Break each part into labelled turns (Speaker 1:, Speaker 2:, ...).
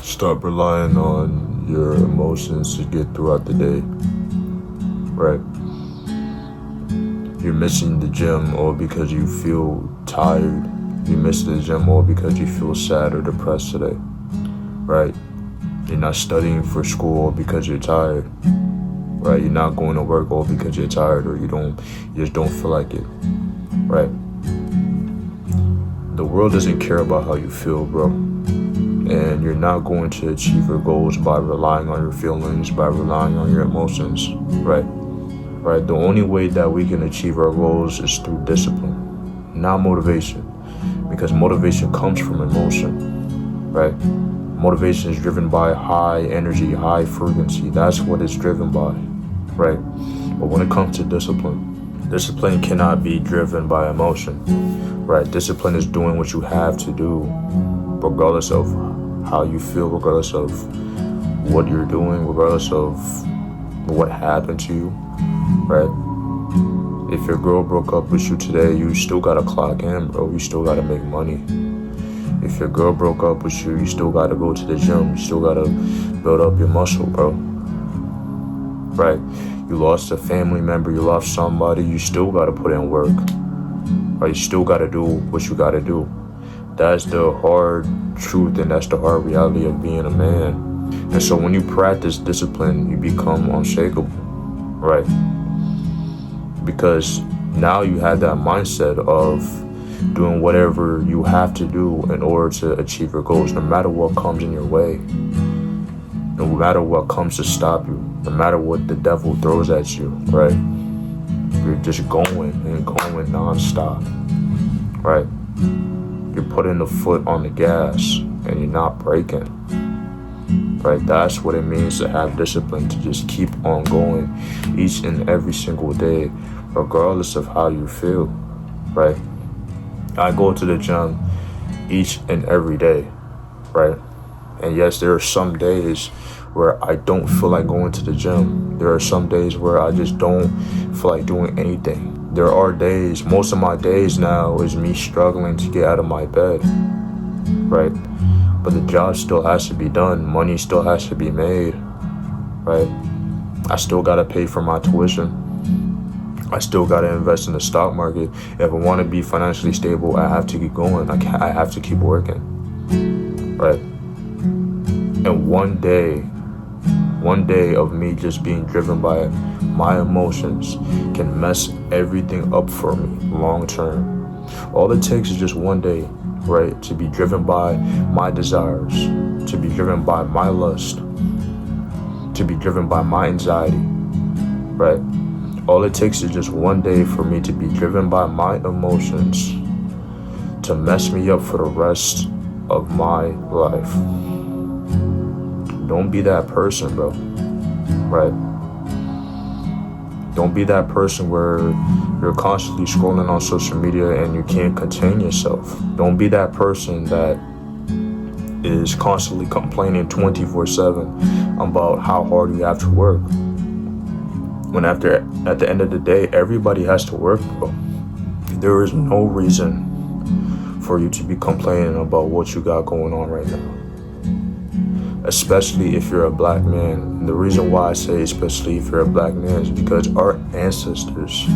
Speaker 1: Stop relying on your emotions to get throughout the day, right? You're missing the gym all because you feel tired. You're missing the gym all because you feel sad or depressed today, right? You're not studying for school all because you're tired, right? You're not going to work all because you're tired or you just don't feel like it, right? The world doesn't care about how you feel, bro. And you're not going to achieve your goals by relying on your feelings, by relying on your emotions, right? Right? The only way that we can achieve our goals is through discipline, not motivation. Because motivation comes from emotion, right? Motivation is driven by high energy, high frequency. That's what it's driven by, right? But when it comes to discipline cannot be driven by emotion, right? Discipline is doing what you have to do, regardless of how you feel, regardless of what you're doing, regardless of what happened to you, right? If your girl broke up with you today, you still gotta clock in, bro. You still gotta make money. If your girl broke up with you, you still gotta go to the gym. You still gotta build up your muscle, bro. Right? You lost a family member, you lost somebody, you still gotta put in work. Right? You still gotta do what you gotta do. That's the hard truth and that's the hard reality of being a man. And so when you practice discipline, you become unshakable, right? Because now you have that mindset of doing whatever you have to do in order to achieve your goals, no matter what comes in your way, no matter what comes to stop you, no matter what the devil throws at you, right? You're just going and going nonstop, right? You're putting the foot on the gas and you're not braking, right? That's what it means to have discipline, to just keep on going each and every single day, regardless of how you feel, right? I go to the gym each and every day, right? And yes, there are some days where I don't feel like going to the gym. There are some days where I just don't feel like doing anything. There are days, most of my days now is me struggling to get out of my bed, right? But the job still has to be done. Money still has to be made, right? I still gotta pay for my tuition. I still gotta invest in the stock market. If I wanna be financially stable, I have to keep going. I have to keep working, right? And one day of me just being driven by my emotions can mess everything up for me long term. All it takes is just one day, right, to be driven by my desires, to be driven by my lust, to be driven by my anxiety, right? All it takes is just one day for me to be driven by my emotions to mess me up for the rest of my life. Don't be that person, bro, right? Don't be that person where you're constantly scrolling on social media and you can't contain yourself. Don't be that person that is constantly complaining 24/7 about how hard you have to work. When at the end of the day, everybody has to work, bro. There is no reason for you to be complaining about what you got going on right now. Especially if you're a black man. And the reason why I say especially if you're a black man is because our ancestors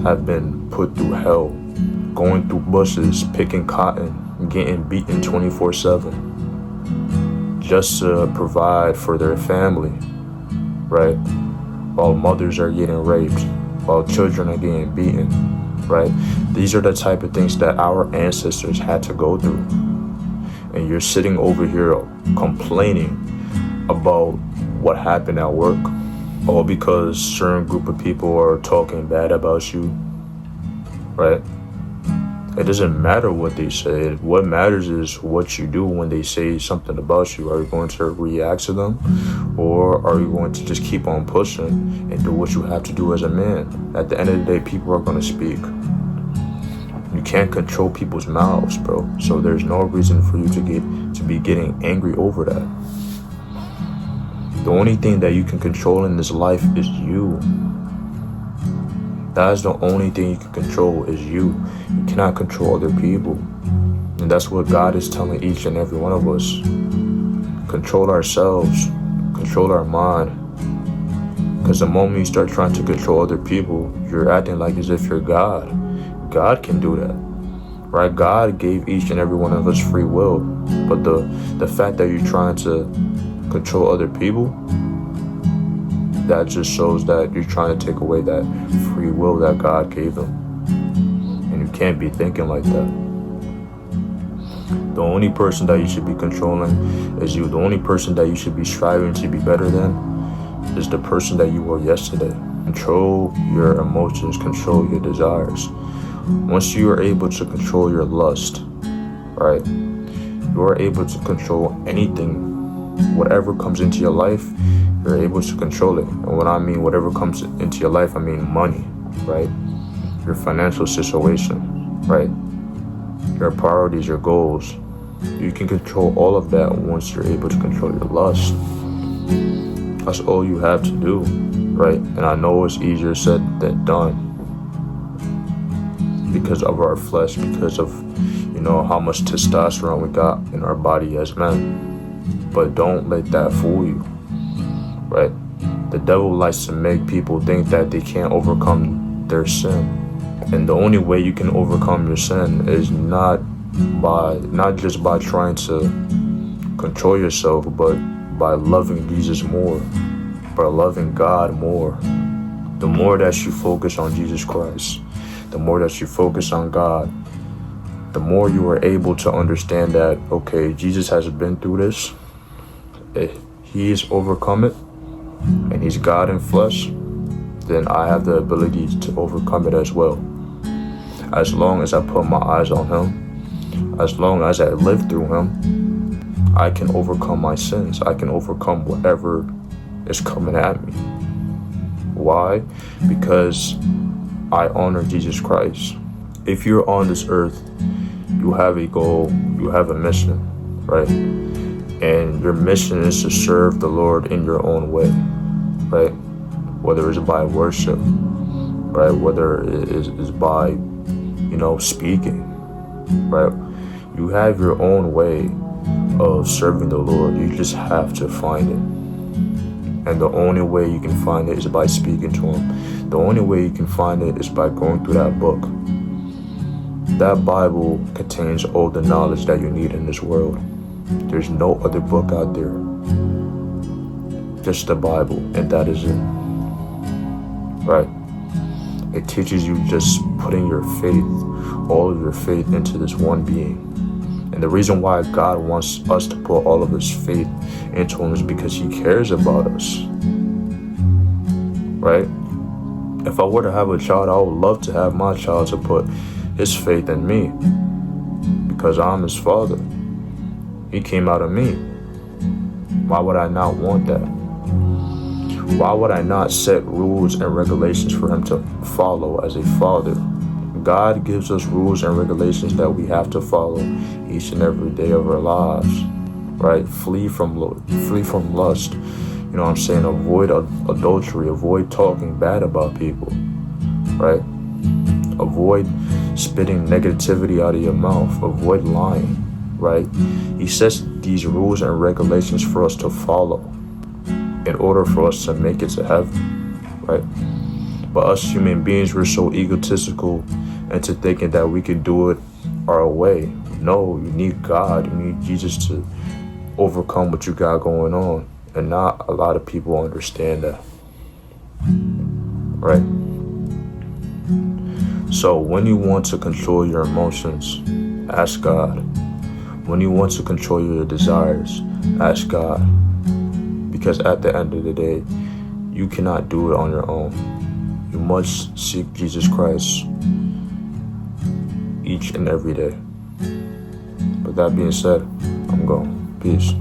Speaker 1: have been put through hell, going through bushes, picking cotton, getting beaten 24/7, just to provide for their family, right? While mothers are getting raped, while children are getting beaten, right? These are the type of things that our ancestors had to go through. And you're sitting over here complaining about what happened at work, all because a certain group of people are talking bad about you, right? It doesn't matter what they say. What matters is what you do when they say something about you. Are you going to react to them? Or are you going to just keep on pushing and do what you have to do as a man? At the end of the day, people are going to speak. You can't control people's mouths, bro. So there's no reason for you to be getting angry over that. The only thing that you can control in this life is you. That is the only thing you can control is you. You cannot control other people. And that's what God is telling each and every one of us. Control ourselves, control our mind. Because the moment you start trying to control other people, you're acting like as if you're God. God can do that, right? God gave each and every one of us free will. But the fact that you're trying to control other people, that just shows that you're trying to take away that free will that God gave them. And you can't be thinking like that. The only person that you should be controlling is you. The only person that you should be striving to be better than is the person that you were yesterday. Control your emotions, control your desires. Once you are able to control your lust, right, you are able to control anything. Whatever comes into your life, you're able to control it. And when I mean whatever comes into your life, I mean money, right? Your financial situation, right? Your priorities, your goals. You can control all of that once you're able to control your lust. That's all you have to do, right? And I know it's easier said than done because of our flesh, because of, how much testosterone we got in our body as men. But don't let that fool you, right? The devil likes to make people think that they can't overcome their sin. And the only way you can overcome your sin is not just by trying to control yourself, but by loving Jesus more, by loving God more. The more that you focus on Jesus Christ, the more that you focus on God, the more you are able to understand that, okay, Jesus has been through this, he's overcome it, and he's God in flesh, then I have the ability to overcome it as well. As long as I put my eyes on him, as long as I live through him, I can overcome my sins. I can overcome whatever is coming at me. Why? Because I honor Jesus Christ. If you're on this earth, you have a goal, you have a mission, right? And your mission is to serve the Lord in your own way, right? Whether it's by worship, right? Whether it is by speaking, right? You have your own way of serving the Lord. You just have to find it. And the only way you can find it is by speaking to him. The only way you can find it is by going through that book. That Bible contains all the knowledge that you need in this world. There's no other book out there. Just the Bible, and that is it. Right? It teaches you just putting your faith, all of your faith into this one being. And the reason why God wants us to put all of his faith into him is because he cares about us. Right? If I were to have a child, I would love to have my child to put his faith in me because I'm his father. He came out of me. Why would I not want that? Why would I not set rules and regulations for him to follow as a father? God gives us rules and regulations that we have to follow each and every day of our lives, right? Flee from lust. Avoid adultery. Avoid talking bad about people, right? Avoid spitting negativity out of your mouth. Avoid lying, right? He sets these rules and regulations for us to follow in order for us to make it to heaven, right? But us human beings, we're so egotistical into thinking that we can do it our way. No, you need God. You need Jesus to overcome what you got going on. And not a lot of people understand that, right? So when you want to control your emotions, ask God. When you want to control your desires, ask God. Because at the end of the day, you cannot do it on your own. You must seek Jesus Christ each and every day. With that being said, I'm gone. Peace.